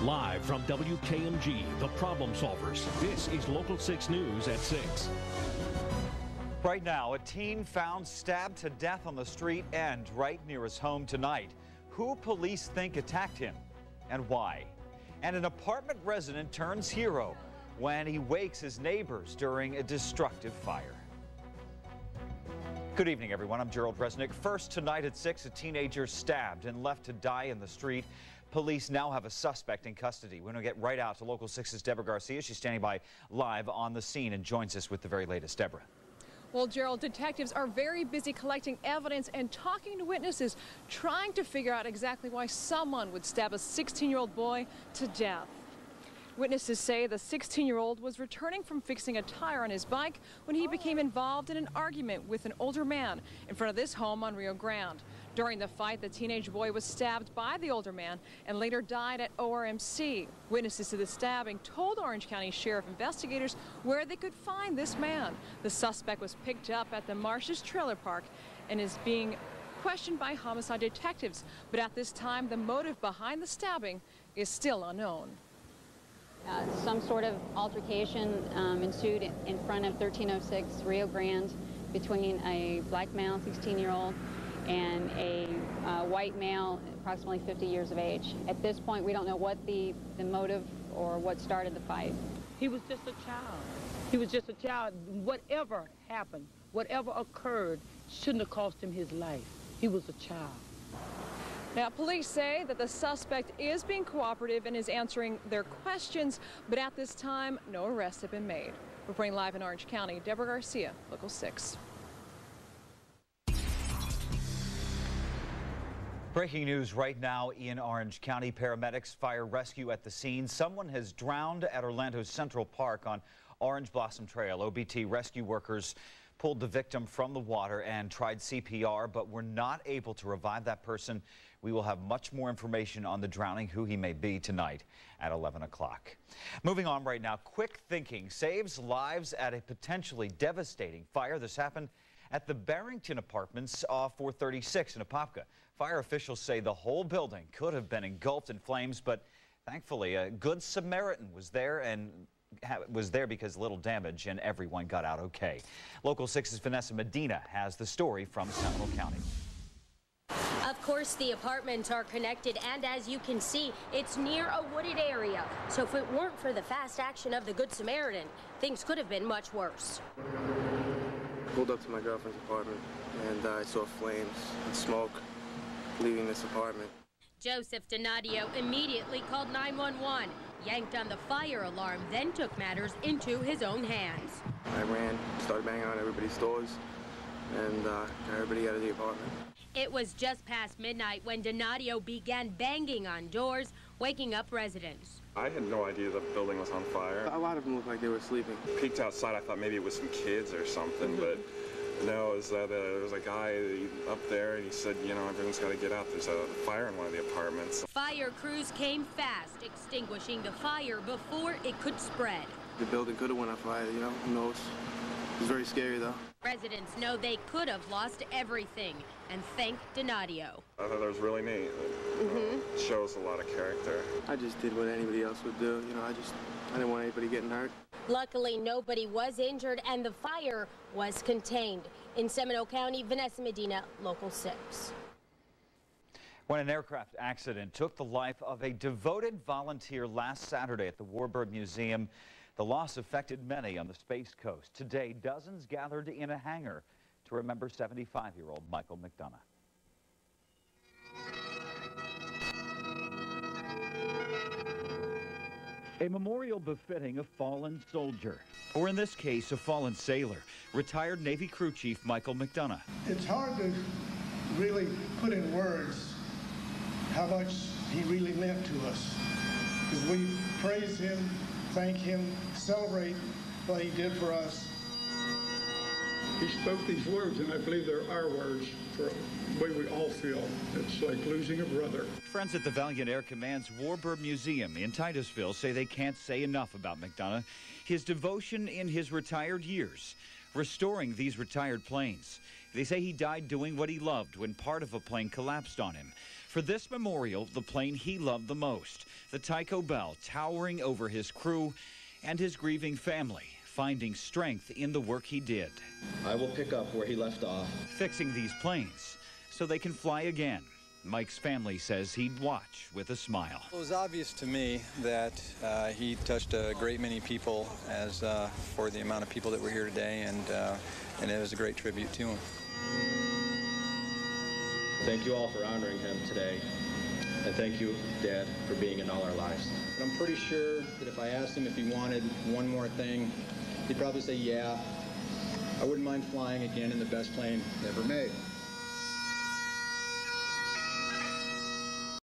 Live from WKMG, the Problem Solvers, this is Local 6 News at 6. Right now, a teen found stabbed to death on the street and right near his home tonight. Who police think attacked him and why? And an apartment resident turns hero when he wakes his neighbors during a destructive fire. Good evening, everyone. I'm Gerald Resnick. First tonight at 6, a teenager stabbed and left to die in the street. Police now have a suspect in custody. We're going to get right out to Local 6's Deborah Garcia. She's standing by live on the scene and joins us with the very latest. Deborah. Well, Gerald, detectives are very busy collecting evidence and talking to witnesses, trying to figure out exactly why someone would stab a 16-year-old boy to death. Witnesses say the 16-year-old was returning from fixing a tire on his bike when he became involved in an argument with an older man in front of this home on Rio Grande. During the fight, the teenage boy was stabbed by the older man and later died at ORMC. Witnesses to the stabbing told Orange County Sheriff investigators where they could find this man. The suspect was picked up at the Marshes Trailer Park and is being questioned by homicide detectives. But at this time, the motive behind the stabbing is still unknown. Some sort of altercation ensued in front of 1306 Rio Grande between a black male, 16-year-old, and a white male, approximately 50 years of age. At this point, we don't know what the motive or what started the fight. He was just a child. He was just a child. Whatever happened, whatever occurred, shouldn't have cost him his life. He was a child. Now, police say that the suspect is being cooperative and is answering their questions, but at this time, no arrests have been made. Reporting live in Orange County, Deborah Garcia, Local 6. Breaking news right now in Orange County. Paramedics, fire rescue at the scene. Someone has drowned at Orlando's Central Park on Orange Blossom Trail. OBT rescue workers pulled the victim from the water and tried CPR, but were not able to revive that person. We will have much more information on the drowning, who he may be, tonight at 11 o'clock. Moving on right now, quick thinking saves lives at a potentially devastating fire. This happened at the Barrington apartments off 436 in Apopka. Fire officials say the whole building could have been engulfed in flames, but thankfully a good Samaritan was there and was there because little damage and everyone got out okay. Local 6's Vanessa Medina has the story from Seminole County. Of course, the apartments are connected, and as you can see, it's near a wooded area. So if it weren't for the fast action of the Good Samaritan, things could have been much worse. Pulled up to my girlfriend's apartment, and I saw flames and smoke leaving this apartment. Joseph Donadio immediately called 911, yanked on the fire alarm, then took matters into his own hands. I ran, started banging on everybody's doors, and got everybody out of the apartment. It was just past midnight when Donadio began banging on doors, waking up residents. I had no idea the building was on fire. A lot of them looked like they were sleeping. Peeked outside, I thought maybe it was some kids or something, but no, it was that there was a guy up there, and he said, you know, everyone's got to get out. There's a fire in one of the apartments. Fire crews came fast, extinguishing the fire before it could spread. The building could have went on fire, you know, who knows. It was very scary, though. Residents know they could have lost everything, and thank Donadio. I thought that was really neat. It shows a lot of character. I just did what anybody else would do, you know, I didn't want anybody getting hurt. Luckily, nobody was injured, and the fire was contained. In Seminole County, Vanessa Medina, Local 6. When an aircraft accident took the life of a devoted volunteer last Saturday at the Warbird Museum, the loss affected many on the Space Coast. Today, dozens gathered in a hangar to remember 75-year-old Michael McDonough. A memorial befitting a fallen soldier, or in this case, a fallen sailor, retired Navy Crew Chief Michael McDonough. It's hard to really put in words how much he really meant to us, because we praise him, thank him, celebrate what he did for us. He spoke these words, and I believe they're our words for the way we all feel. It's like losing a brother. Friends at the Valiant Air Command's Warbird Museum in Titusville say they can't say enough about McDonough, his devotion in his retired years, restoring these retired planes. They say he died doing what he loved when part of a plane collapsed on him. For this memorial, the plane he loved the most, the Tycho Bell, towering over his crew and his grieving family, finding strength in the work he did. I will pick up where he left off. Fixing these planes so they can fly again. Mike's family says he'd watch with a smile. It was obvious to me that he touched a great many people as for the amount of people that were here today, and it was a great tribute to him. Thank you all for honoring him today, and thank you, Dad, for being in all our lives. I'm pretty sure that if I asked him if he wanted one more thing, he'd probably say, yeah, I wouldn't mind flying again in the best plane ever made.